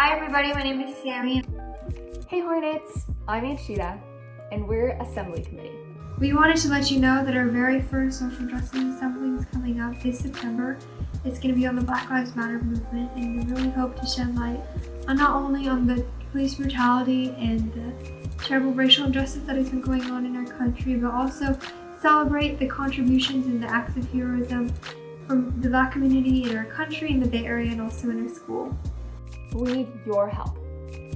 Hi everybody, my name is Sammy. Hey Hornets, I'm Anshita, and we're Assembly Committee. We wanted to let you know that our very first social justice assembly is coming up this September. It's going to be on the Black Lives Matter movement, and we really hope to shed light on not only on the police brutality and the terrible racial injustice that has been going on in our country, but also celebrate the contributions and the acts of heroism from the Black community in our country, in the Bay Area, and also in our school. We need your help.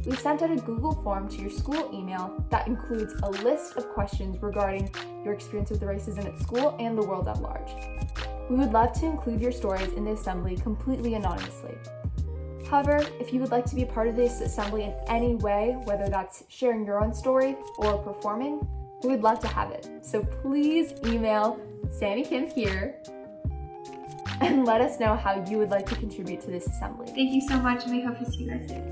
We've sent out a Google form to your school email that includes a list of questions regarding your experience with racism at school and the world at large. We would love to include your stories in the assembly completely anonymously. However, if you would like to be a part of this assembly in any way, whether that's sharing your own story or performing, we would love to have it. So please email Sammy Kim here and let us know how you would like to contribute to this assembly. Thank you so much, and we hope to see you guys soon.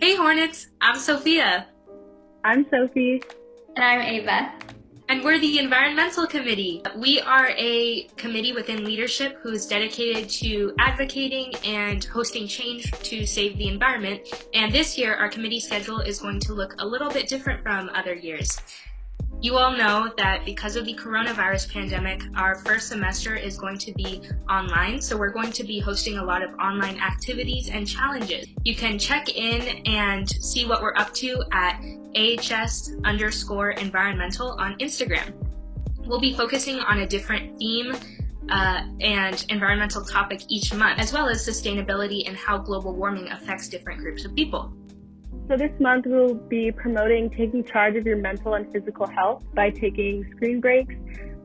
Hey Hornets, I'm Sophia. I'm Sophie. And I'm Ava. And we're the Environmental Committee. We are a committee within leadership who is dedicated to advocating and hosting change to save the environment. And this year, our committee schedule is going to look a little bit different from other years. You all know that because of the coronavirus pandemic, our first semester is going to be online, so we're going to be hosting a lot of online activities and challenges. You can check in and see what we're up to at AHS_environmental on Instagram. We'll be focusing on a different theme and environmental topic each month, as well as sustainability and how global warming affects different groups of people. So this month we'll be promoting taking charge of your mental and physical health by taking screen breaks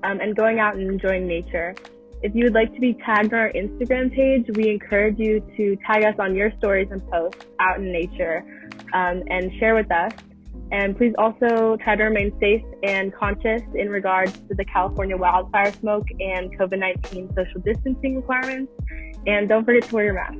and going out and enjoying nature. If you would like to be tagged on our Instagram page, we encourage you to tag us on your stories and posts out in nature and share with us. And please also try to remain safe and conscious in regards to the California wildfire smoke and COVID-19 social distancing requirements. And don't forget to wear your mask.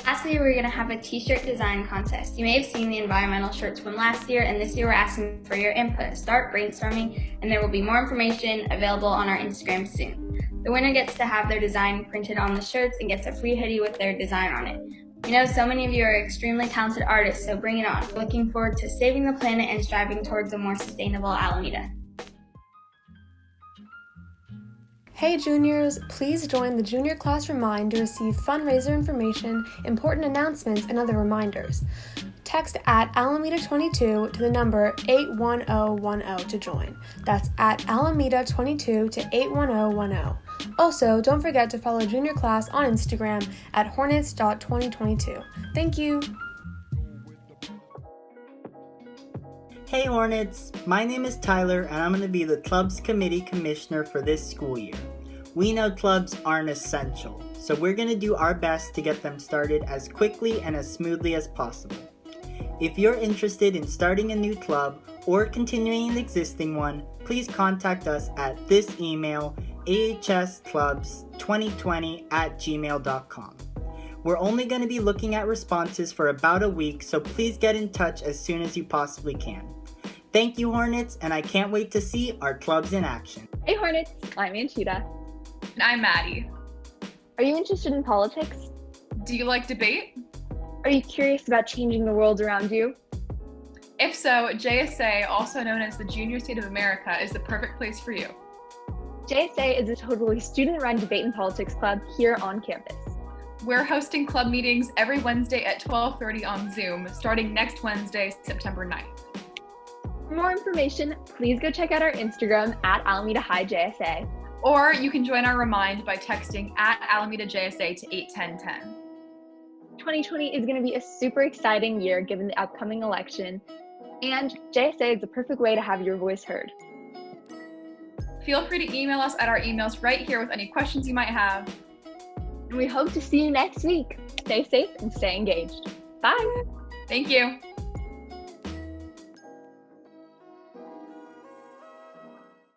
Lastly, we're going to have a t-shirt design contest. You may have seen the environmental shirts from last year, and this year we're asking for your input. Start brainstorming, and there will be more information available on our Instagram soon. The winner gets to have their design printed on the shirts and gets a free hoodie with their design on it. We know so many of you are extremely talented artists, so bring it on. We're looking forward to saving the planet and striving towards a more sustainable Alameda. Hey juniors, please join the junior class Remind to receive fundraiser information, important announcements, and other reminders. Text at Alameda22 to the number 81010 to join. That's at Alameda22 to 81010. Also, don't forget to follow junior class on Instagram at hornets.2022. Thank you. Hey Hornets, my name is Tyler and I'm going to be the Clubs Committee Commissioner for this school year. We know clubs aren't essential, so we're going to do our best to get them started as quickly and as smoothly as possible. If you're interested in starting a new club or continuing an existing one, please contact us at this email, ahsclubs2020@gmail.com. We're only going to be looking at responses for about a week, so please get in touch as soon as you possibly can. Thank you, Hornets, and I can't wait to see our clubs in action. Hey Hornets, I'm Anshita. And I'm Maddie. Are you interested in politics? Do you like debate? Are you curious about changing the world around you? If so, JSA, also known as the Junior State of America, is the perfect place for you. JSA is a totally student-run debate and politics club here on campus. We're hosting club meetings every Wednesday at 12:30 on Zoom, starting next Wednesday, September 9th. For more information, please go check out our Instagram at Alameda High JSA. Or you can join our Remind by texting at Alameda JSA to 81010. 2020 is going to be a super exciting year given the upcoming election, and JSA is the perfect way to have your voice heard. Feel free to email us at our emails right here with any questions you might have. And we hope to see you next week. Stay safe and stay engaged. Bye. Thank you.